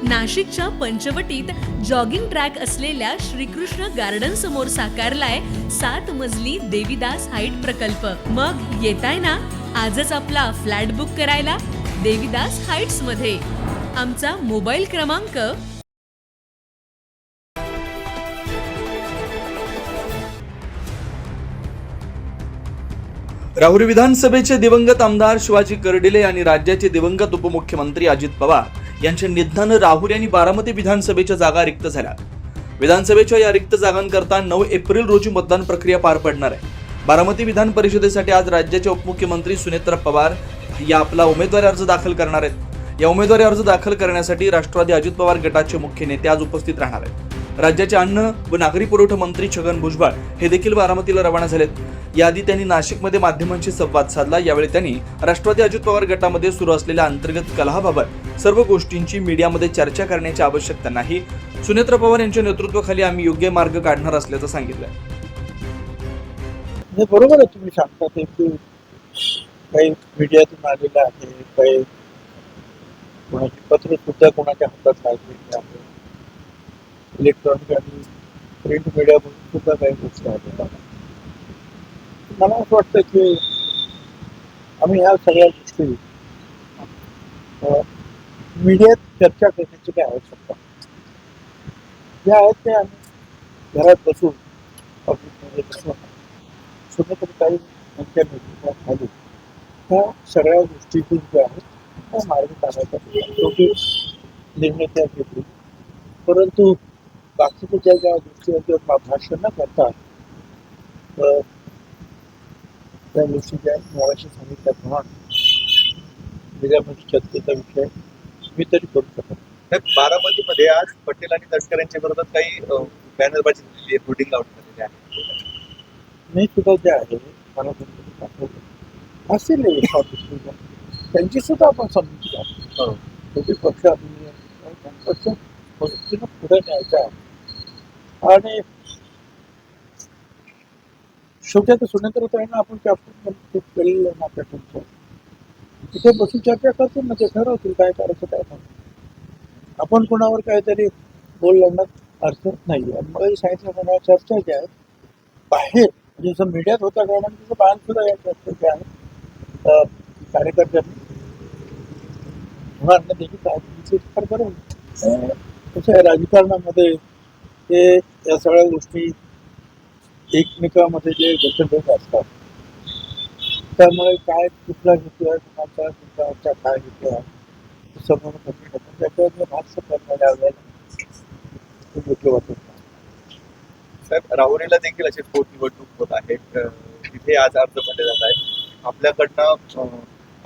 नाशिकच्या पंचवटीत jogging track असलेल्या Shrikrishna garden समोर साकारलाय 7 मजली देवीदास हाईट प्रकल्प। मग येताय ना आजच आपला फ्लॅट बुक करायला देवीदास हाईट्स मध्ये। आमचा मोबाईल क्रमांक राहुरी विधानसभेचे दिवंगत आमदार शिवाजी कर्डिले आणि राज्याचे दिवंगत उपमुख्यमंत्री अजित पवार यांच्या निधनानं राहुरी आणि बारामती विधानसभेच्या जागा रिक्त झाल्या। विधानसभेच्या या रिक्त जागांकरता 9 एप्रिल रोजी मतदान प्रक्रिया पार पडणार आहे। बारामती विधान परिषदेसाठी आज राज्याचे उपमुख्यमंत्री सुनेत्रा पवार या आपला उमेदवारी अर्ज दाखल करणार आहेत। या उमेदवारी अर्ज दाखल करण्यासाठी राष्ट्रवादी अजित पवार गटाचे मुख्य नेते आज उपस्थित राहणार आहेत। राज्याचे अन्न व नागरी पुरवठा मंत्री छगन भुजबळ हे देखील बारामतीला रवाना झालेत। याआधी त्यांनी नाशिकमध्ये माध्यमांशी संवाद साधला। यावेळी त्यांनी राष्ट्रवादी अजित पवार गटामध्ये सुरू असलेल्या अंतर्गत कलहाबाबत सर्व गोष्टींची मीडियामध्ये चर्चा करण्याची आवश्यकता नाही, सुनेत्रा पवार यांच्या नेतृत्वाखाली आम्ही योग्य मार्ग काढणार असल्याचं सांगितलं। बरोबर आहे, तुम्ही सांगता ते की काही मीडियातून आलेलं आहे, काही कोणाची पत्र सुद्धा कोणाच्या हातात लागलेली आहे, इलेक्ट्रॉनिक आणि प्रिंट मीडियामधून सुद्धा काही गोष्टी आलेल्या आहेत। मला असं वाटतं की आम्ही ह्या सगळ्या गोष्टी मीडियात चर्चा करण्याची काही आवश्यकता ज्या आहेत त्या आम्ही घरात बसून ऑफिसमध्ये बसून तरी काही त्यांच्या नेतृत्वाखाली ह्या सगळ्या गोष्टीतून ज्या आहेत त्या मार्ग काढायचा शेवटी निर्णय त्या घेतली। परंतु बाकीच्या ज्या गोष्टी भाष्य न करता त्या गोष्टी ज्या मुळाशी सांगितल्याप्रमाणे त्याच्यामध्ये चर्चेचा विषय मी तरी करू शकत नाही। बारामतीमध्ये आज पटेल आणि तटकरे यांच्या विरोधात काही बॅनरबाजी झालेली आहे, होर्डिंग लावून झालेली आहे। मी सुद्धा जे आहे मला असेल त्यांची सुद्धा आपण समजून घ्या। शेवटी पक्ष पक्ष पद्धतीनं पुढे न्यायचा आहे आणि शेवटी आता सुनेत्रताईंना आपण केलेलं ना त्या तुमचं तिथे बसून चर्चा करतो ना, ते ठरवतील काय करायचं काय नाही। आपण कोणावर काहीतरी बोल लावण्यात अर्थ नाही आहे। मग सांगितलं चर्चा ज्या आहेत बाहेर जसं मीडियात होता कारण तिथं बाहेर सुद्धा या चर्चेच्या आहे कार्यकर्त्यांनी होणार त्याची काळजी फार बरं कसं आहे राजकारणामध्ये ते या सगळ्या गोष्टी एकमेकांमध्ये जे गटभेद असतात त्यामुळे काय कुठला हेतू आहे कुणाचा कुठला काय हेतू आहे समोर त्याच्यावर भाष्य करण्याला योग्य वाटत नाही। साहेब, राहुरीला देखील अशी पोटनिवडणूक होत आहे, तिथे आज अर्ज भरले जात आहेत। आपल्याकडनं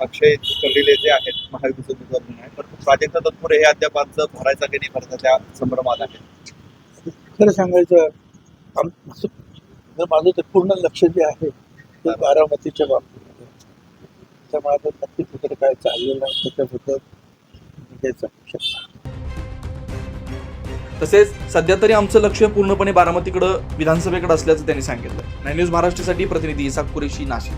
अक्षय कर्डिले जे आहेत महायुतीचे उमेदवार म्हणून आहे, परंतु प्राजक्ता तत्पुरे हे अद्याप अर्ज भरायचा की नाही भरायचा त्या संभ्रमात आहे। खरं सांगायचं माझं ते पूर्ण लक्ष जे आहे ते बारामतीच्या बाबतीमध्ये त्यामुळे आता नक्की कुठे काय चाललेलं आहे त्याच्याबद्दल काही सांगू शकतो। तसेच सध्या तरी आमचं लक्ष पूर्णपणे बारामतीकडे विधानसभेकडे असल्याचं त्यांनी सांगितलं। 9 न्यूज महाराष्ट्रासाठी प्रतिनिधी इसाक कुरेशी, नाशिक।